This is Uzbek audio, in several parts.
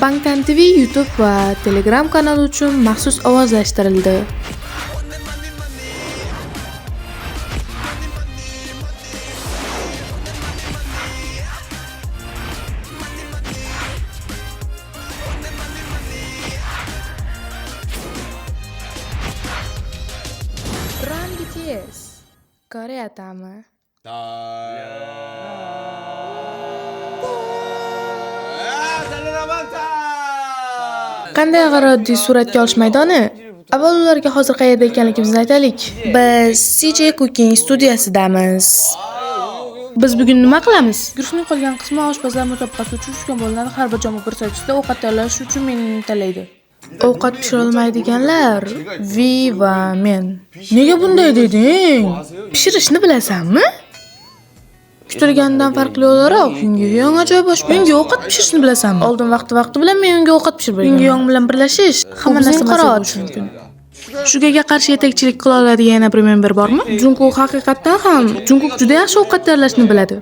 Bangtan TV YouTube va Telegram kanali uchun maxsus ovozlashtirildi. Run BTS Koreya ta'mi. Qanday g'aroyib suratga olish maydoni? Avval ularga hozir qayerda ekanligimizni aytaylik. Biz CJ Cooking studiyasidamiz. Biz bugun nima qilamiz? Guruhning qolgan qismi oshpazlar musobaqasi uchun tushgan bo'linadi. Har bir jamoa bir saytida ovqat tayyorlash uchun meni tanlaydi. Ovqat pishira olmaydiganlar Vi va men. Nega bunday deding? Pishirishni bilasanmi? Kutilgandan farqli o'laroq, unga yong ajoyib osh. Menga ovqat pishirishni bilasanmi? Oldin vaqti bilan men unga ovqat pishirib berganman. Menga yong bilan birlashish hamma narsa qaror mumkin. Shugaga qarshi yetakchilik qila oladigan yana bir member bormi? Jungkook haqiqatan ham Jungkook juda yaxshi ovqat tayyorlashni biladi.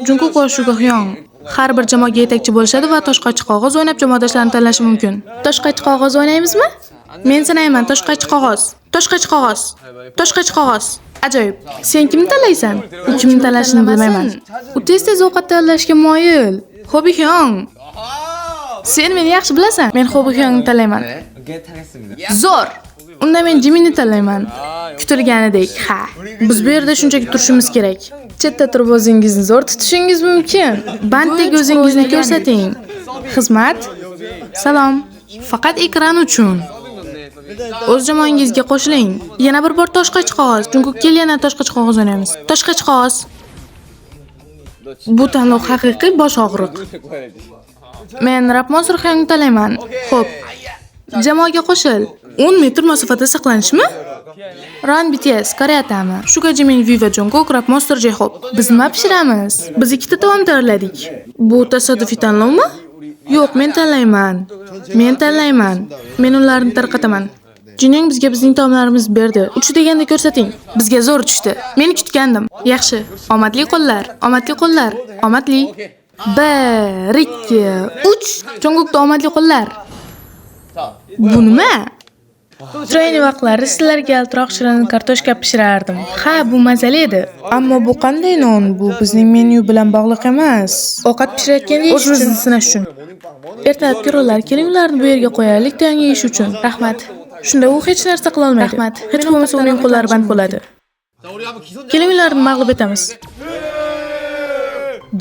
Jungkook va Shugahyong har bir jamoaga yetakchi bo'lishadi va toshqachi qog'oz o'ynab jamoadoshlarini tanlashi mumkin. Toshqachi qog'oz o'ynaymizmi? Men sanayman toshqachi qog'oz. Toshqachi qog'oz. Toshqachi qog'oz. Ajoyib. Sen kimni tanlaysan? U kimni tanlashini bilmayman. U tez ovqat tayyorlashga moyil. Hobihyong. Sen meni yaxshi bilasan. Men Hobihyongni tanlayman. Zo'r. Unda men Jiminni tanlayman. Kutilganidek, ha. Biz bu yerda shunchaki turishimiz kerak. Chetda turib o'zingizni zo'r tutishingiz mumkin. Banddek o'zingizni ko'rsating. Xizmat. Salom. Faqat ekran uchun. O'z jamoangizga qo'shiling. Yana bir bor toshqachi qog'oz. Jungkook kel yana toshqachi qog'oz o'ynaymiz. Toshqachi qog'oz. Bu tanlov haqiqiy bosh og'riq. Men Rapmonster Hyungni tanlayman. Xo'p. Jamoaga qo'shil. 10 metr masofada saqlanishmi? Run BTS Koreya ta'mi. Suga Jimin, Vi va Jungkook, Rapmonster J-Hope. Biz nima pishiramiz? Biz ikkita taom tayyorladik. Bu tasodifiy tanlovmi? Yo'q, men tanlayman. Men ularni tarqataman. Jining bizga bizning taomlarimizni berdi. Uch deganda ko'rsating. Bizga zo'r tushdi. Men kutgandim. Yaxshi. Omadli qo'llar. Omadli. 1 2 3 Jungkookda omadli qo'llar. Bu nima? Treyni vaqtlari sizlarga yaltiroq shirin kartoshka pishirardim. Ha, bu mazali edi. Ammo bu qanday non? Bu bizning menyu bilan bog'liq emas. Ovqat pishirayotganda o'zimizni sinash uchun. Ertalabki rollar, keling ularni bu yerga qo'yaylik, tayyor yeyish uchun. Rahmat. Shunda u hech narsa qila olmaydi. Rahmat. Hech bo'lmasa uning qo'llari band bo'ladi. Keling ularni mag'lub etamiz.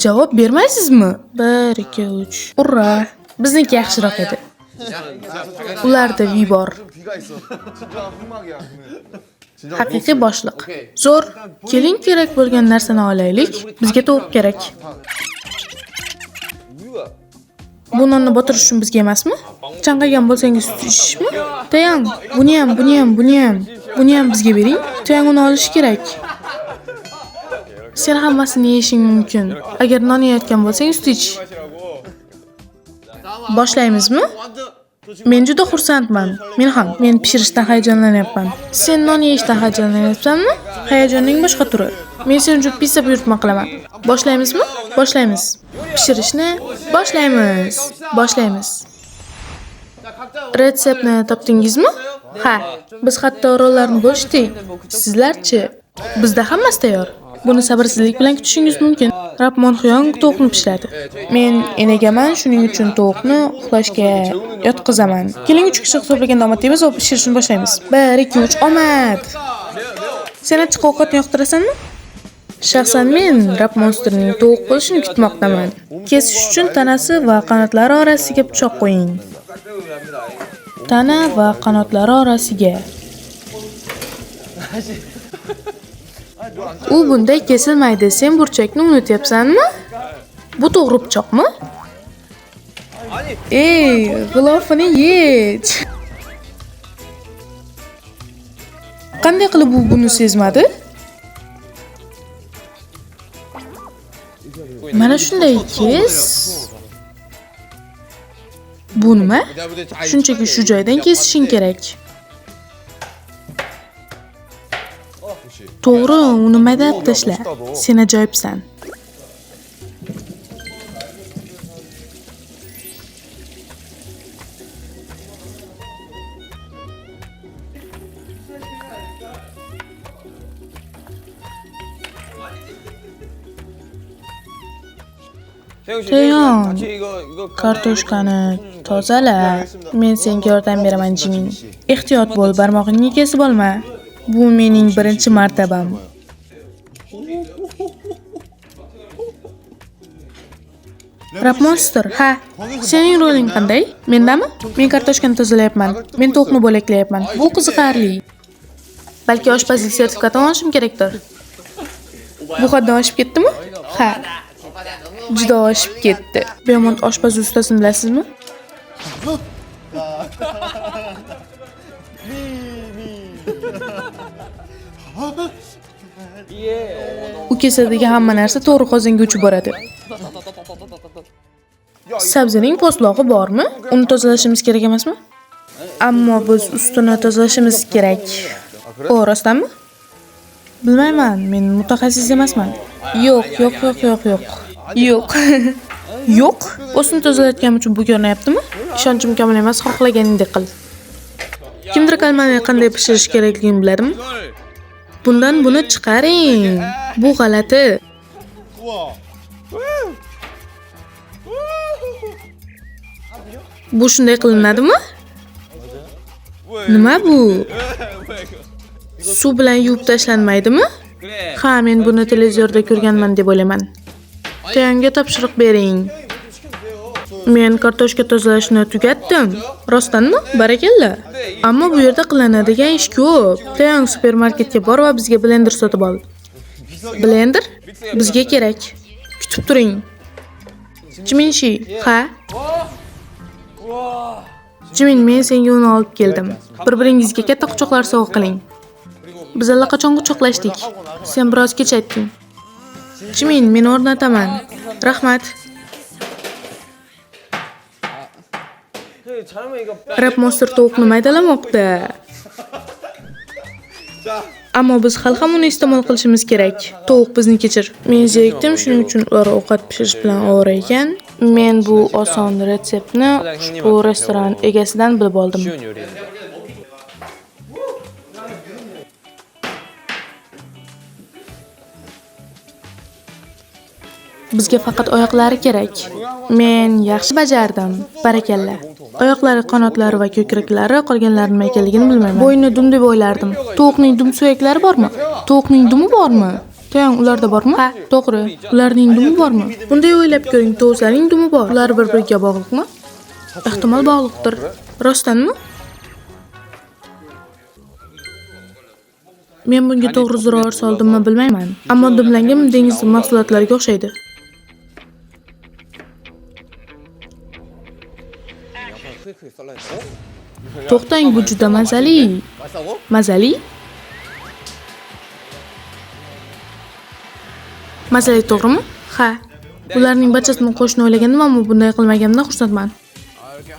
Javob bermaysizmi? 1 2 3. Urra! Bizniki yaxshiroq edi. Ularda Vi bor. Haqiqiy boshliq. Zo'r, keling kerak bo'lgan narsani olaylik. Bizga tovuq kerak. Bu nonni botirish uchun bizga emasmi? Chanqagan bo'lsangiz sut ichishmi? Tayang, buni ham bizga bering. Tayang uni olish kerak. Sen hammasini yeyishing mumkin. Agar non yeyotgan bo'lsang sut ich. Boshlaymizmi? Men juda xursandman. Men pishirishdan hayajonlanyapman. Sen non yeyishdan hayajonlanyapsanmi? Hayajonning boshqa turi. Men sen uchun pizza buyurtma qilaman. Boshlaymizmi? Boshlaymiz. Pishirishni boshlaymiz. Retseptni topdingizmi? Ha, biz hatto rollarni bo'lishdik. Sizlarchi? Bizda hammasi tayyor. Buni sabrsizlik bilan kutishingiz mumkin. Rapmon Hyung tovuqni pishiradi. Men enagaman, shuning uchun tovuqni uxlashga yotqizaman. Keling 3 kishi hisoblaganda omad deymiz va pishirishni boshlaymiz. 1 2 3 omad. Sen ochiq ovqatni yoqtirasanmi? Shaxsan men Rapmonsterning tovuq bo'lishini kutmoqdaman. Kesish uchun tanasi va qanotlari orasiga pichoq qo'ying. Tana va qanotlari orasiga. U bunday kesilmaydi. Sen burchakni unutyapsanmi? Bu to'g'ri pichoqmi? Ey, g'ilofini yech. Qanday qilib u buni sezmadi? Mana shunday kes. Bu nima? Shunchaki shu joydan kesishing kerak. To'g'ri, uni maydalab tashla. Sen ajoyibsan. Tayon, kartoshkani tozala. Men senga yordam beraman, Jimin. Ehtiyot bo'l, barmog'ingni kesib olma. Bu mening birinchi martabam. Rapmonster, ha. Sening roling qanday? Mendami? Men kartoshkani tozalayapman. Men tovuqni bo'laklayapman. Bu qiziqarli. Balki oshpazlik sertifikatini olishim kerakdir. Bu haddan oshib ketdimi? Ha. Juda oshib ketdi. Bemont oshpaz ustasini bilasizmi? U kesadagi hamma narsa to'g'ri qozonga uchib boradi. Sabzining po'stlog'i bormi? Uni tozalashimiz kerak emasmi? Ammo biz ustini tozalashimiz kerak. O, rostdanmi? Bilmayman, men mutaxassis emasman. Yo'q. Yo'q. Yo'q. Ustini tozalayotganim uchun bu ko'rinyaptimi? Ishonchim komil emas, xohlaganingdek qil. Kimdir kalmani qanday pishirish kerakligini biladimi? Bundan buni chiqaring. Bu g'alati. Bu shunday qilinadimi? Nima bu? Suv bilan yuvib tashlanmaydimi? Ha, men buni televizorda ko'rganman deb o'ylayman. Tayonga topshiriq bering. Men kartoshka tozalashni tugatdim. Rostdanmi? Barakalla. Ammo bu yerda qilinadigan ish ko'p. Tayon supermarketga bor va bizga blender sotib ol. Blender? Bizga kerak. Kutib turing. Jiminshi, ha? Jimin, men senga uni olib keldim. Bir-biringizga katta quchoqlar sovg'a qiling. Biz allaqachon quchoqlashdik. Sen biroz kech aytding. Jimin, men o'rnataman. Rahmat. Rapmonster tovuqni maydalamoqda. Ammo biz hali ham uni iste'mol qilishimiz kerak. Tovuq bizni kechir. Men zerikdim, shuning uchun ular ovqat pishirish bilan ovora ekan. Men bu oson retseptni ushbu restoran egasidan bilib oldim. Bizga faqat oyoqlari kerak. Men yaxshi bajardim. Barakalla. Oyoqlari, qanotlari va ko'kraklari qolganlari nima ekanligini bilmayman. Bo'yni dum deb o'ylardim. Tovuqning dum suyaklari bormi? Tovuqning dumi bormi? Tayon, ularda bormi? Ha, to'g'ri. Ularning dumi bormi? Bunday o'ylab ko'ring, tovuqlarning dumi bor. Ular bir-biriga bog'liqmi? Ehtimol bog'liqdir. Rostdanmi? Men bunga to'g'ri zo'r soldimmi bilmayman. Ammo dumlangan dengiz mahsulotlariga o'xshaydi. To'xtang, bu juda mazali. Mazali? Mazali, to'g'rimi? Ha. Ularning barchasini qo'shni o'ylagandim, ammo bunday qilmaganimdan xursandman.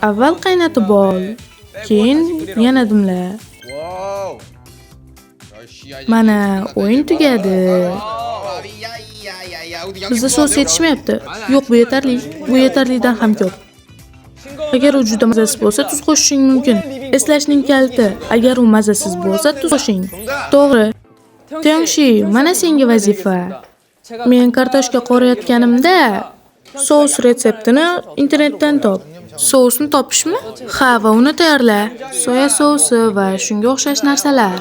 Avval qaynatib ol, keyin yana dumla. Mana, o'yin tugadi. Bizda sos yetishmayapti. Yo'q, bu yetarli. Bu yetarlidan ham ko'p. Agar u juda mazasiz bo'lsa, tuz qo'shishing mumkin. Eslashning kaliti, agar u mazasiz bo'lsa, tuz qo'shing. To'g'ri. Tayonshi, mana senga vazifa. Men kartoshka qorayotganimda sos retseptini internetdan top. Sousni topishmi? Ha, va uni tayyorla. Soya sousi va shunga o'xshash narsalar.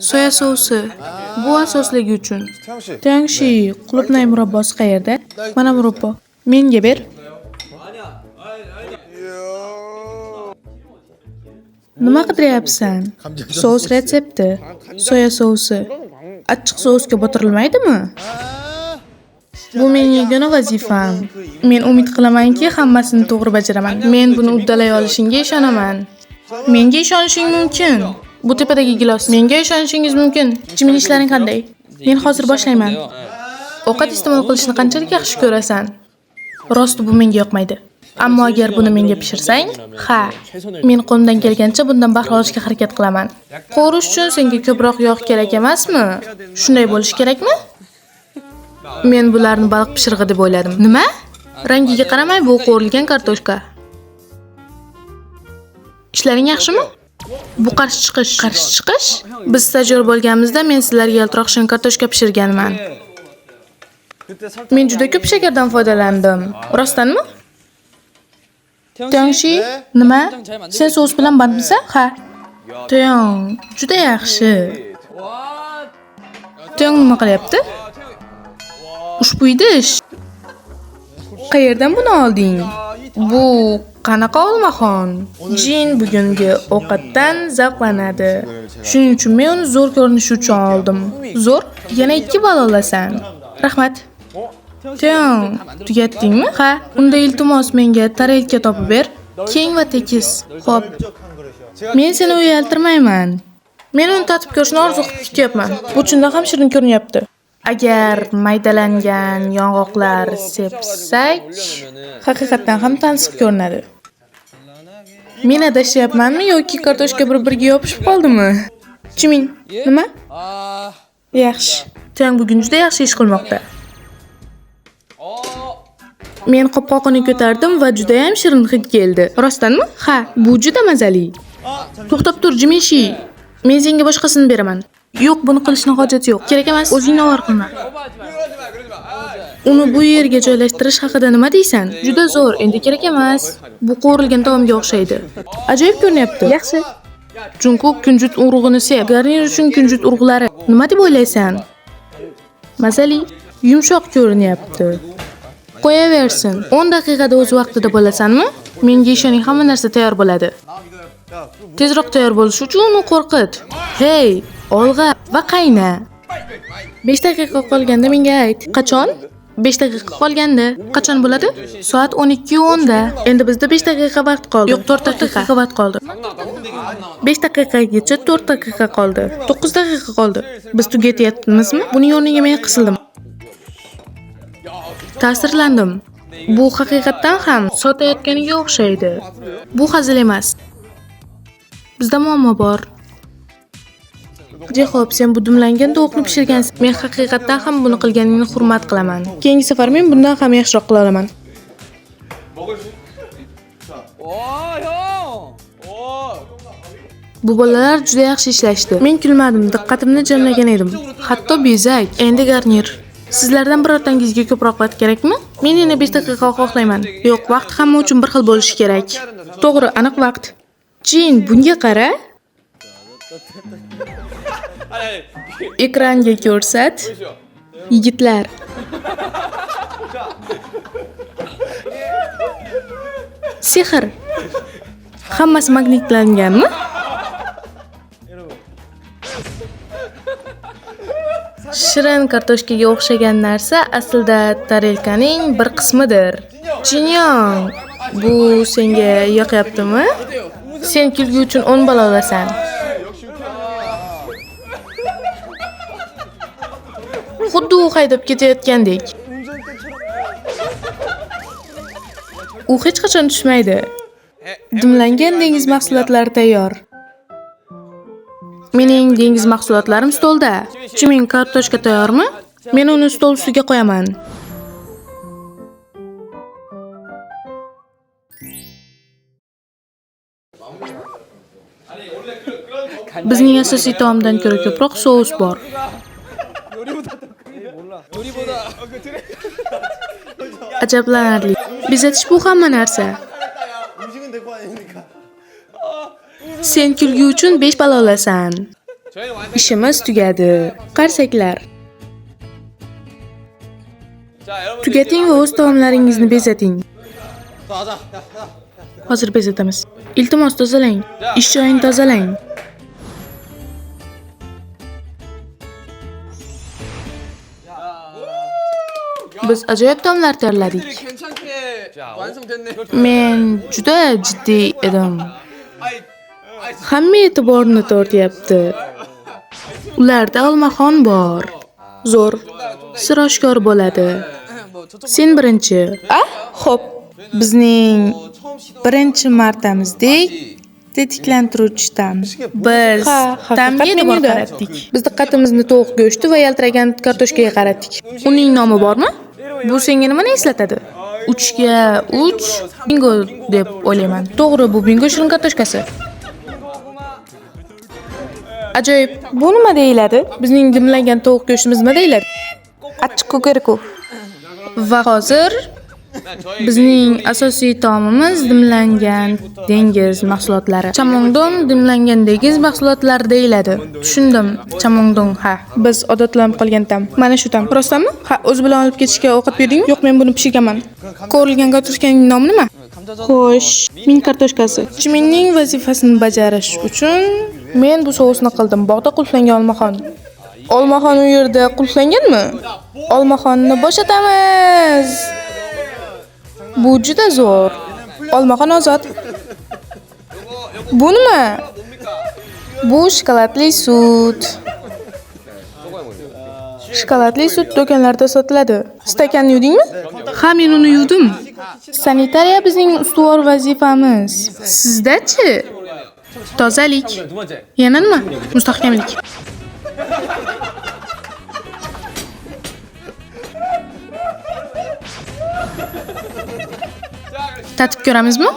Soya sousi. Bu asosligi uchun. Tayonshi, qulupnay murabbosi qayerda? Mana murabbo. Menga ber. Nima qidiryapsan? Sos retsepti. Soya sousi. Achchiq sousga botirilmaydimi? Bu mening yagona vazifam. Men umid qilamanki, hammasini to'g'ri bajaraman. Men buni uddalay olishingga ishonaman. Menga ishonishing mumkin. Bu tepadagi gilos. Menga ishonishingiz mumkin. Jimin, ishlaring qanday? Men hozir boshlayman. Ovqat iste'mol qilishni qanchalik yaxshi ko'rasan? Rosti bu menga yoqmaydi. Ammo agar buni menga pishirsang, ha, men qo'limdan kelgancha bundan bahra olishga harakat qilaman. Qo'rish uchun senga ko'proq yog' kerak emasmi? Shunday bo'lishi kerakmi? Men bularni baliq pishirig'i deb o'yladim. Nima? Rangiga qaramay bu qo'rilgan kartoshka. Ishlaring yaxshimi? Bu qarshi chiqish. Qarshi chiqish? Biz stajyor bo'lganimizda men sizlarga yaltiroq shin kartoshka pishirganman. Men juda ko'p shakardan foydalandim. Rostdanmi? Tiangshi, nima? Sen sos bilan bandmisan? Ha. Tiang, juda yaxshi. Tiang nima qilyapti? Ushbu idish. Qayerdan buni olding? Bu qanaqa olmaxon? Jin bugungi ovqatdan zavqlanadi. Shuning uchun men uni zo'r ko'rinishi uchun oldim. Zo'r? Yana 2 ball olasan. Rahmat. Tiang, tugatdingmi? Ha, unda iltimos menga tarelka topib ber. Keng va tekis. Xo'p. Men seni uyaltirmayman. Men uni tatib ko'rishni orzu qilib kutyapman. Bu chindan ham shirin ko'rinyapti. Agar maydalangan yong'oqlar sepsak, haqiqatan ham tansiq ko'rinadi. Men adashyapmanmi yoki kartoshka bir-biriga yopishib qoldimi? Chimin, nima? Yaxshi. Tiang bugun juda yaxshi ish qilmoqda. Men qopqoqini ko'tardim va juda ham shirin hid keldi. Rostdanmi? Ha, bu juda mazali. To'xtab tur, Jimishi. Men senga boshqasini beraman. Yo'q, buni qilishning hojati yo'q. Kerak emas, o'zingni ovor qilma. Uni bu yerga joylashtirish haqida nima deysan? Juda zo'r, endi kerak emas. Bu qo'rilgan taomga o'xshaydi. Ajoyib ko'rinyapti. Yaxshi. Chunki kunjut urug'ini sev. Garnir uchun kunjut urug'lari. Nima deb o'ylaysan? Mazali, yumshoq ko'rinyapti. Qo'yaversin. 10 daqiqada o'z vaqtida bo'lasanmi? Menga ishoning, hamma narsa tayyor bo'ladi. Tezroq tayyor bo'lish uchun uni qo'rqit. Hey, olg'a va qayna. 5 daqiqa qolganda menga ayt. Qachon? 5 daqiqa qolganda. Qachon bo'ladi? Soat 12:10 da. Endi bizda 5 daqiqa vaqt qoldi. Yo'q, 4 daqiqa vaqt qoldi. 5 daqiqagacha 4 daqiqa qoldi. 9 daqiqa qoldi. Biz tugatyapmizmi? Buning o'rniga men qisildim. Ta'sirlandim. Bu haqiqatan ham sotayotganiga o'xshaydi. Bu hazil emas. Bizda muammo bor. Xo'p, sen bu dumlangan tovuqni pishirgansan. Men haqiqatan ham buni qilganingni hurmat qilaman. Keyingi safar men bundan ham yaxshiroq qila olaman. Bu bolalar juda yaxshi ishlashdi. Men kulmadim, diqqatimni jamlagan edim. Hatto bezak. Endi garnir. Sizlardan birortangizga ko'proq vaqt kerakmi? Men yana 5 daqiqa xohlayman. Yo'q, vaqt hamma uchun bir xil bo'lishi kerak. To'g'ri, aniq vaqt. Jin, bunga qara. Ekranga ko'rsat. Yigitlar. Sehr. Hammasi magnitlanganmi? Shirin kartoshkaga o'xshagan narsa aslida tarelkaning bir qismidir. Jinyong, bu senga yoqyaptimi? Sen kulgi uchun 10 ball olasan. Xuddi u haydab ketayotgandek. U hech qachon tushmaydi. Dimlangan dengiz mahsulotlari tayyor. Mening dengiz mahsulotlarim stolda. Chimin, kartoshka tayyormi? Men uni stol ustiga qo'yaman. Bizning asosiy taomdan ko'ra ko'proq sous bor. Ajablanarli. Bezatish bu hamma narsa. Sen kulgi uchun 5 ball olasan. Ishimiz tugadi. Qarsaklar. Tugating va o'z taomlaringizni bezating. Hozir bezatamiz. Iltimos tozalang. Ish joyini tozalang. Biz ajoyib taomlar tayyorladik. Men juda jiddiy edim. Hamma e'tiborni tortyapti. Ularda olmaxon bor. Zo'r, sir oshkor bo'ladi. Sen birinchi. Xo'p, bizning birinchi martamizdek tetiklantiruvchidan. Biz tamga e'tibor qaratdik. Biz diqqatimizni tovuq go'shti va yaltiragan kartoshkaga qaratdik. Uning nomi bormi? Bu senga nimani eslatadi? 3 ga 3 bingo deb o'ylayman. To'g'ri, bu bingo shirin kartoshkasi. Ajoyib. Bu nima deyiladi? Bizning dimlangan tovuq go'shtimiz nima deyiladi? Achchiq ko'kariku. Va hozir bizning asosiy taomimiz dimlangan dengiz mahsulotlari. Chamongdong dimlangan dengiz mahsulotlari deyiladi. Tushundim. Chamongdong, ha. Biz odatlanib qolgan tam. Mana shu tam. Rostmi? Ha, o'z bilan olib ketishga ovqat berdingmi? Yo'q, men buni pishirganman. Ko'rilgan kartoshkaning nomi nima? Xo'sh, min kartoshkasi. Chiminning vazifasini bajarish uchun men bu sousni qildim. Bog'da qulflangan olmaxon. Olmaxon u yerda qulflanganmi? Olmaxonni bo'shatamiz. Bu juda zo'r. Olmaxon ozod. Bu nima? Bu shokoladli sut. Shokoladli sut do'konlarda sotiladi. Stakanni yuvdingmi? Ha, men uni yuvdim. Sanitariya bizning ustuvor vazifamiz. Sizda-chi? Tozalik. Yana nima? Mustahkamlik. Tatib ko'ramizmi?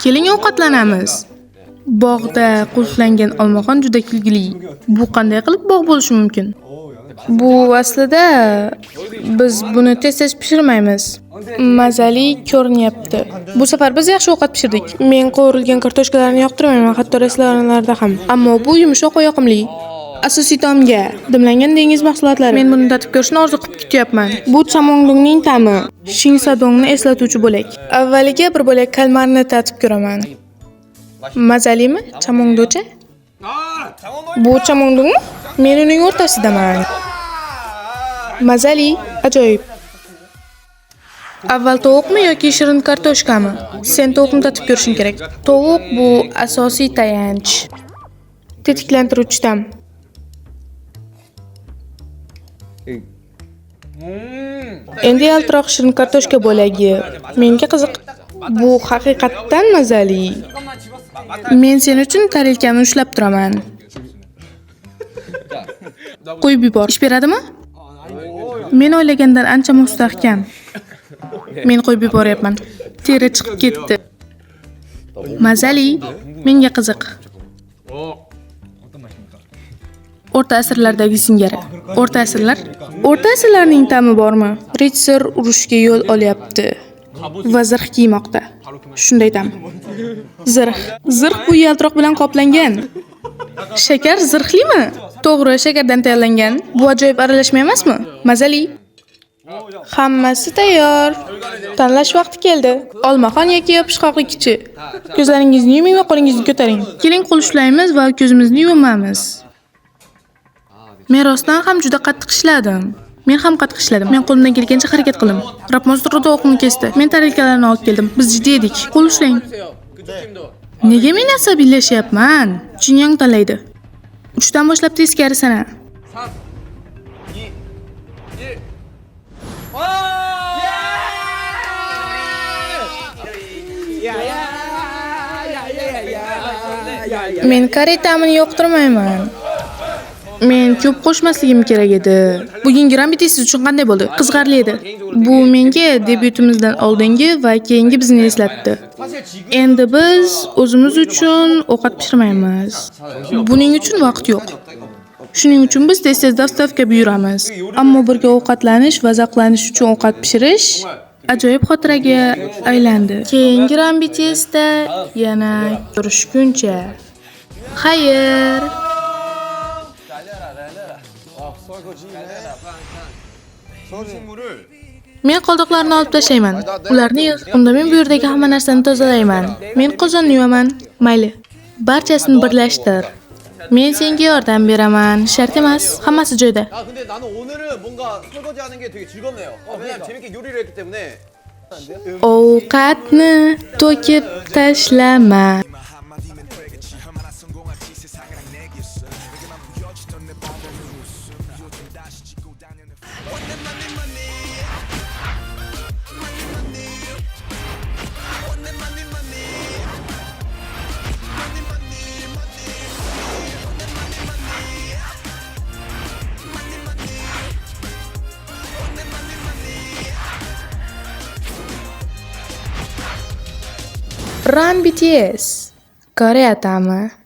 Keling ovqatlanamiz. Bog'da qulflangan olmaxon juda kulgili. Bu qanday qilib bog' bo'lishi mumkin? Bu aslida biz buni tez-tez pishirmaymiz. Mazali ko'rinyapti. Bu safar biz yaxshi ovqat pishirdik. Men qovurilgan kartoshkalarni yoqtirmayman, hatto restoranlarda ham. Ammo bu yumshoq va yoqimli. Asosiy taomga dimlangan dengiz mahsulotlari. Men buni tatib ko'rishni orzu qilib kutyapman. Bu chamongdongning ta'mi. Shingsadongni eslatuvchi bo'lak. Avvaliga bir bo'lak kalmarni tatib ko'raman. Mazalimi? Chamongdocha? Bu chamongdongmi? Men uning o'rtasidaman. Mazali, ajoyib. Avval tovuqmi yoki shirin kartoshkami? Sen tovuqni tatib ko'rishing kerak. Tovuq bu asosiy tayanch. Tetiklantiruvchi ta'm. Endi yaltiroq shirin kartoshka bo'lagi. Menga qiziq. Bu haqiqatdan mazali. Men sen uchun tarelkamni ushlab turaman. Qo'yib yubor. Ish beradimi? Men o'ylagandan ancha mustahkam. Men qo'yib yuboryapman. Teri chiqib ketdi. Mazali, menga qiziq. O'rta asrlardagi singari. O'rta asrlar? O'rta asrlarning ta'mi bormi? Ritsar urushga yo'l olyapti va zirh kiymoqda. Shunday ta'm. Zirh. Zirh bu yaltiroq bilan qoplangan. Shakar zirhlimi? To'g'ri, shakardan tayyorlangan. Bu ajoyib aralashma emasmi? Mazali. Hammasi tayyor. Tanlash vaqti keldi. Olmaxon yoki yopishqoqlikchi. Ko'zlaringizni yuming va qo'lingizni ko'taring. Keling qo'l ushlaymiz va ko'zimizni yumamiz. Men rostdan ham juda qattiq ishladim. Men ham qattiq ishladim. Men qo'limdan kelgancha harakat qildim. Rapmozdir tovuqni kesdi. Men tarelkalarni olib keldim. Biz jiddiy edik. Qo'l ushlang. Nega men asabiylashyapman? Jinyang tanlaydi. 3 dan boshlab teskari sana. Men kare ta'mini yoqtirmayman. Men ko'p qo'shmasligim kerak edi. Bugungi rambiti siz uchun qanday bo'ldi? Qiziqarli edi. Bu menga debyutimizdan oldingi va keyingi bizni eslatdi. Endi biz o'zimiz uchun ovqat pishirmaymiz. Buning uchun vaqt yo'q. Shuning uchun biz tez-tez dastavka buyuramiz. Ammo birga ovqatlanish va zavqlanish uchun ovqat pishirish ajoyib xotiraga aylandi. Keyingi rambitesda yana ko'rishguncha. Xayr. Men qoldiqlarni olib tashlayman. Ularni yig'. Unda men bu yerdagi hamma narsani tozalayman. Men qozonni yuvaman. Mayli. Barchasini birlashtir. Men senga yordam beraman. Shart emas. Hammasi joyida. 근데 나는 오늘은 뭔가 설거지하는 게 되게 즐겁네요. 왜냐면 재밌게 요리를 했기 때문에. Ovqatni to'kib tashlama. Run BTS. Koreya ta'mi.